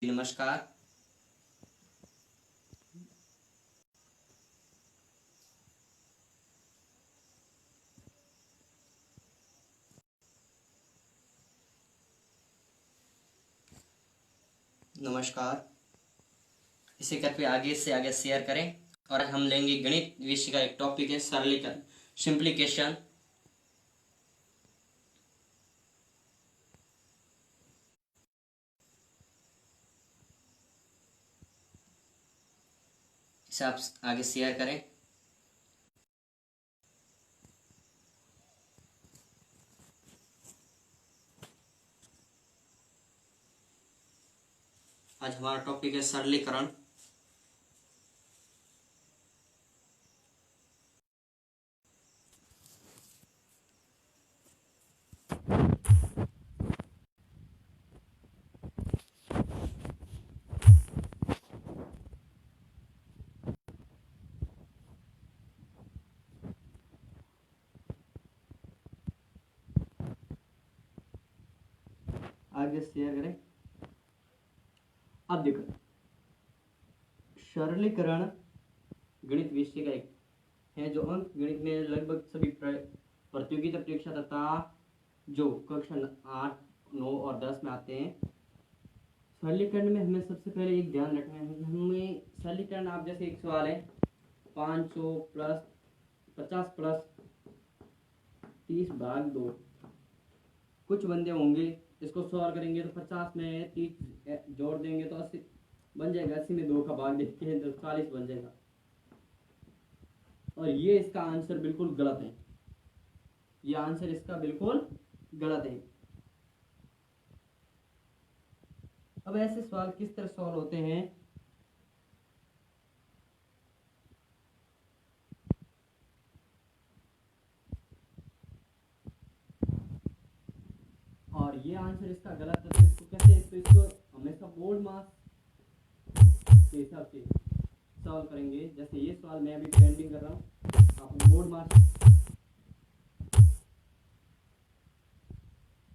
नमस्कार। नमस्कार। इसे कृपया आगे से आगे शेयर करें। और आज हम लेंगे गणित विषय का एक टॉपिक है सरलीकरण, सिंप्लीकेशन। इसे आप आगे शेयर करें। आज हमारा टॉपिक है सरलीकरण। आगे शेयर करें। अब देखो, सरलीकरण गणित विषय का एक है जो अंक गणित में लगभग सभी प्रतियोगिता परीक्षा तथा जो कक्षा 8, 9 और 10 में आते हैं। सरलीकरण में हमें सबसे पहले एक ध्यान रखना है, हमें सरलीकरण आप जैसे एक सवाल है 500 प्लस 50 प्लस 30 भाग 2। कुछ बंदे होंगे इसको सॉल्व करेंगे तो 50 में 30 जोड़ देंगे तो 80 बन जाएगा, 80 में 2 का भाग देते हैं तो 40 बन जाएगा। और ये इसका आंसर बिल्कुल गलत है, ये आंसर इसका बिल्कुल गलत है। अब ऐसे सवाल किस तरह सॉल्व होते हैं? और ये आंसर इसका गलत है तो इसको कैसे, इसको हमेशा बोर्ड मार्क्स के हिसाब से सॉल्व करेंगे। जैसे ये सवाल मैं अभी पेंडिंग कर रहा हूँ, आप बोर्ड मार्क्स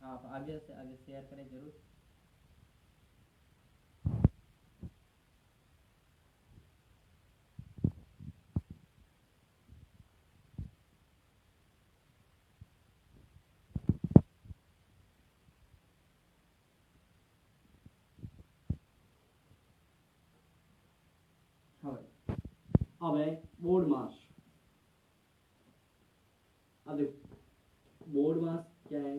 आप आगे से आगे शेयर करें जरूर। अब है बोर्ड मास। अब देखो बोर्ड मास क्या है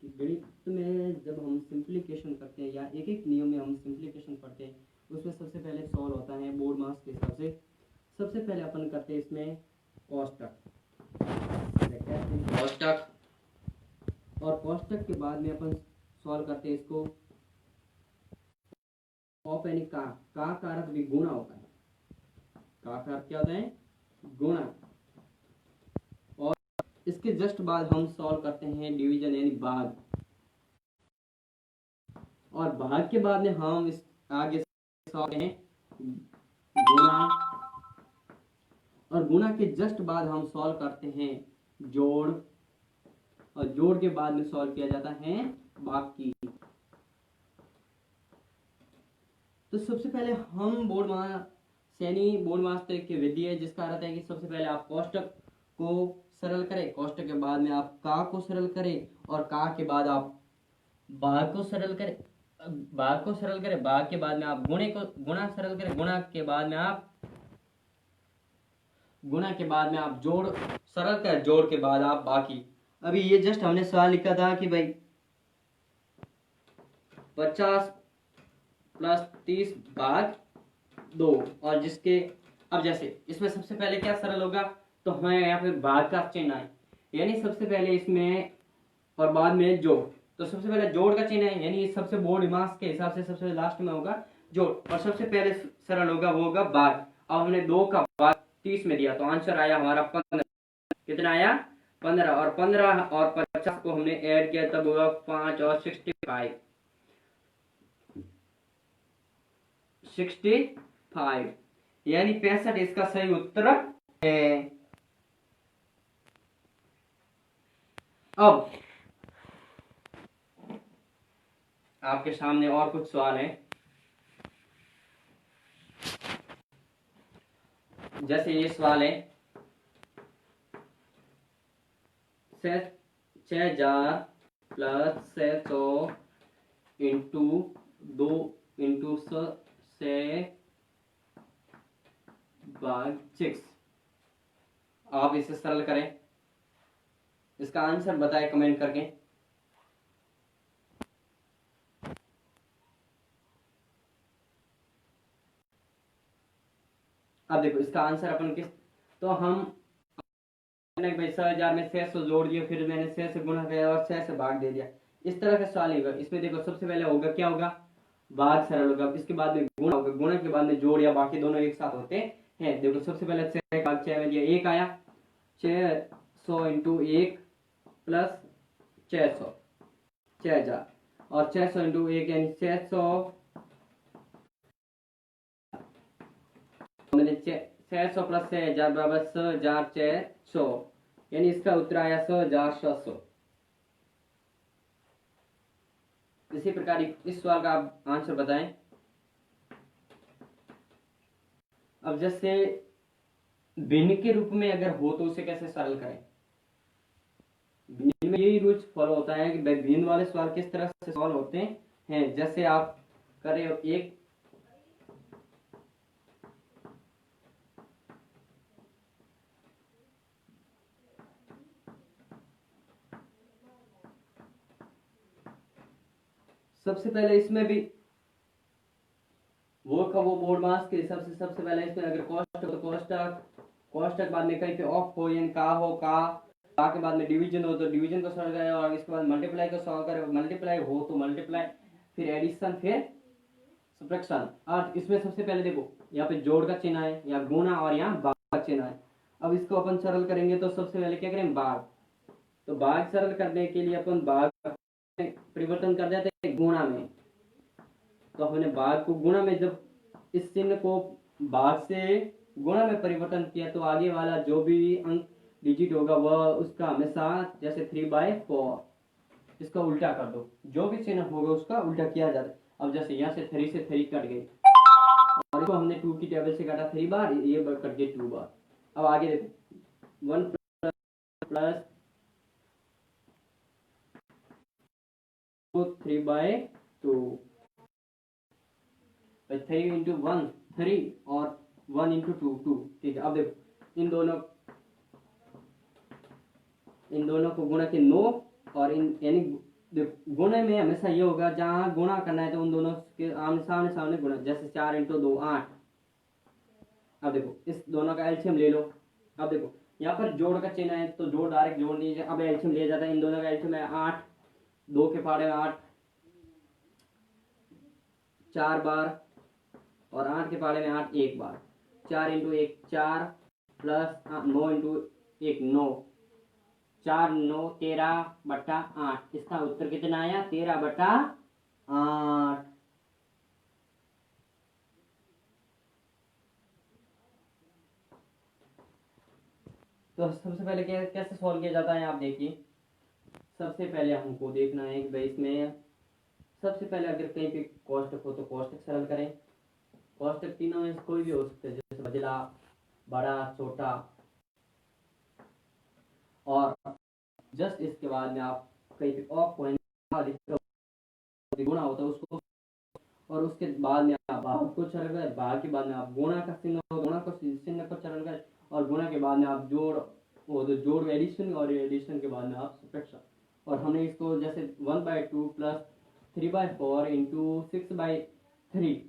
कि गणित में जब हम सिंप्लीकेशन करते हैं या एक एक नियम में हम सिंप्लीकेशन पढ़ते हैं, उसमें सबसे पहले सॉल्व होता है बोर्ड मास के हिसाब से। सबसे पहले अपन करते हैं इसमें कोष्टक, कोष्टक, और कोष्टक के बाद में अपन सॉल्व करते हैं इसको ऑफ यानी का कारक भी गुणा होता है। का कारक क्या होता है? गुणा। और इसके जस्ट बाद हम सॉल्व करते हैं डिवीजन यानी भाग, और भाग के बाद में हम इस आगे सॉल्व करते हैं गुणा, और गुणा के जस्ट बाद हम सॉल्व करते हैं जोड़, और जोड़ के बाद में सॉल्व किया जाता है बाकी। तो सबसे पहले हम बोर्ड मास्टर की विधि है जिसका अर्थ है कि सबसे पहले आप कोष्टक को सरल करें, कोष्टक के बाद में आप का को सरल करें, और का के बाद आप भाग को सरल करें, भाग को सरल करें, भाग के बाद में आप गुणा सरल करें, गुणा के बाद में आप जोड़ सरल करें, जोड़ के बाद आप बाकी। अभी ये जस्ट हमने सवाल लिखा था कि भाई 50 प्लस 30 भाग 2, और जिसके अब जैसे इसमें सबसे पहले क्या सरल होगा, तो हमें यहाँ पे भाग का चिन्ह है, यानी सबसे पहले इसमें और बाद में जोड़। तो सबसे पहले जोड़ का चिन्ह है, यानी सबसे बोर्ड मास के हिसाब से सबसे लास्ट में होगा जोड़, और सबसे पहले सरल होगा वो होगा भाग। अब हमने 2 का भाग 30 में दिया तो आंसर आया हमारा 15। कितना आया? 15। और 15 और 50 को हमने ऐड किया तब होगा 5 और 65, 65 यानी 65 इसका सही उत्तर है। अब आपके सामने और कुछ सवाल हैं। जैसे ये सवाल है, 6,000 प्लस 600 इंटू 2 इंटू 6/6। आप इसे सरल करें, इसका आंसर बताएं कमेंट करके। अब देखो इसका आंसर अपन किस, तो हम भाई 6,000 में 600 जोड़ दिया, फिर मैंने 6 से गुणा किया और 6 से भाग दे दिया। इस तरह का सवाल होगा। इसमें देखो सबसे पहले होगा क्या होगा, भाग सरल होगा, इसके बाद में गुणा होगा, गुणा के बाद में जोड़ या बाकी दोनों एक साथ होते हैं। देखो सबसे पहले 6 भाग 6 में दिया 1 आया, 600 इंटू 1 प्लस 600 6,000 और 600 इंटू 1 यानी 600 600 प्लस 6,000 बराबर 6,600 यानी इसका उत्तर आया 6,600। इसी प्रकार इस सवाल का आप आंसर बताएं। अब जैसे भिन्न के रूप में अगर हो तो उसे कैसे सरल करें। भिन्न में यही रूल्स फॉलो होता है कि भिन्न वाले सवाल किस तरह से सॉल्व होते हैं। जैसे आप कर रहे हो एक, सबसे पहले इसमें भी वो बोर्ड मास के हिसाब से सबसे पहले इसमें अगर कोष्टक तो कोष्टक बाद में कहीं पे ऑफ हो यानी का हो का के बाद में डिवीजन हो तो डिवीजन को सॉल्व करें, और इसके बाद मल्टीप्लाई को सॉल्व करें, मल्टीप्लाई हो तो मल्टीप्लाई, फिर एडिशन, फिर सब्ट्रैक्शन। और इसमें सबसे पहले देखो यहाँ पे जोड़ का चिन्ह है, या गुणा और यहाँ भाग का चिन्ह है। अब इसको अपन सरल करेंगे तो सबसे पहले क्या करें, भाग। तो भाग सरल करने के लिए अपन भाग परिवर्तन कर देते हैं गुणा में। तो हमने भाग को गुणा में, जब इस चिन्ह को भाग से गुणा में परिवर्तन किया तो आगे वाला जो भी अंक डिजिट होगा वह उसका हमेशा, जैसे 3/4 इसका उल्टा कर दो, जो भी चिन्ह होगा उसका उल्टा किया जाता है। अब जैसे यहाँ से 3 से 3 कट गई और इसको हमने 2 की टेबल से काटा 3 बार, ये कट गई 2 बार। अब आगे देखो 1 प्लस 3/2, 3 इंटू 1 3 और 1 इंटू 2 2। ठीक है, अब देखो इन दोनों को गुणा के 9 और यानी गुणे में हमेशा ये होगा जहां गुणा करना है तो उन दोनों के आमने सामने गुणा, जैसे 4 इंटू 2 8। अब देखो इस दोनों का एलसीएम ले लो। अब देखो यहाँ पर जोड़ का चिन्ह है तो जोड़ डायरेक्ट जोड़ लीजिए, अब एलसीएम ले जाता है, इन दोनों का एलसीएम है 8, 2 के फाड़े 8 4 बार और 8 के पाड़े में 8 एक बार, 4 इंटू 1 4 प्लस 9 इंटू 1 9, 4 9 13/8। इसका उत्तर कितना आया, 13/8। तो सबसे पहले कैसे सॉल्व किया जाता है आप देखिए। सबसे पहले हमको देखना है कि भाई इसमें सबसे पहले अगर कहीं पे कोष्टक हो तो कोष्टक सरल करें। कोष्टक तीनों में कोई भी हो सकता है, जैसे बदला, बड़ा, छोटा। और जस्ट इसके बाद में आप कहीं पे ऑफ पॉइंट गुणा होता है उसको, और उसके बाद में आप भाग को सरल करें, भाग के बाद में आप गुणा का चिन्ह को सरल करें, और गुणा के बाद में आप जोड़ वो तो जोड़ एडिशन, और एडिशन के बाद में आप सब्ट्रैक्शन। और हमने इसको जैसे 1/2 प्लस 3/4 इंटू 6/3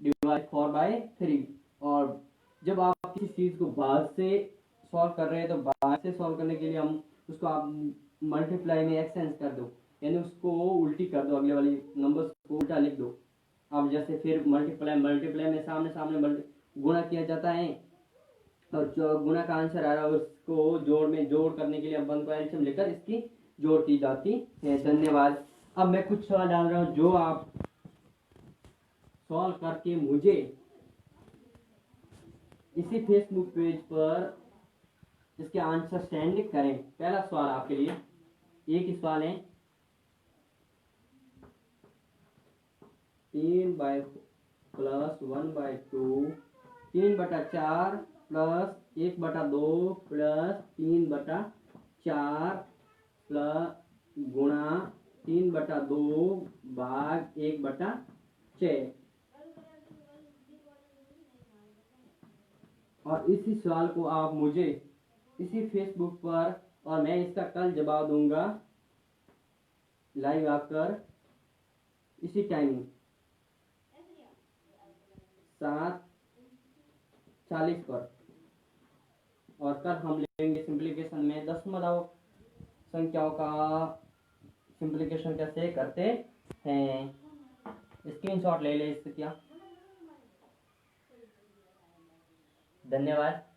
डिवाइड 4/3। और जब आप किसी चीज को भाग से सॉल्व कर रहे हैं तो भाग से सॉल्व करने के लिए हम उसको आप मल्टीप्लाई में एक्सचेंज कर दो, यानी उसको उल्टी कर दो, अगले वाली नंबर्स को उल्टा लिख दो। अब जैसे फिर मल्टीप्लाई में सामने गुणा किया जाता है, और जो गुणा का आंसर आ रहा है उसको जोड़ करने के लिए अपन को एलसीएम लेकर इसकी जोड़ की जाती है। धन्यवाद। अब मैं कुछ सवाल डाल रहा हूँ जो आप सॉल्व करके मुझे इसी फेसबुक पेज पर इसके आंसर सेंड करें। पहला सवाल आपके लिए, एक ही सवाल है। 3/+1/2 3/4 प्लस 1/2 प्लस 3/4 प्लस गुणा 3/2 भाग 1/6। और इसी सवाल को आप मुझे इसी फेसबुक पर, और मैं इसका कल जवाब दूंगा लाइव आकर इसी टाइमिंग 7:40 पर। और कल हम लेंगे सिंप्लीकेशन में दशमलव संख्याओं का सिंप्लीकेशन कैसे करते हैं। स्क्रीनशॉट ले ले इससे क्या। धन्यवाद।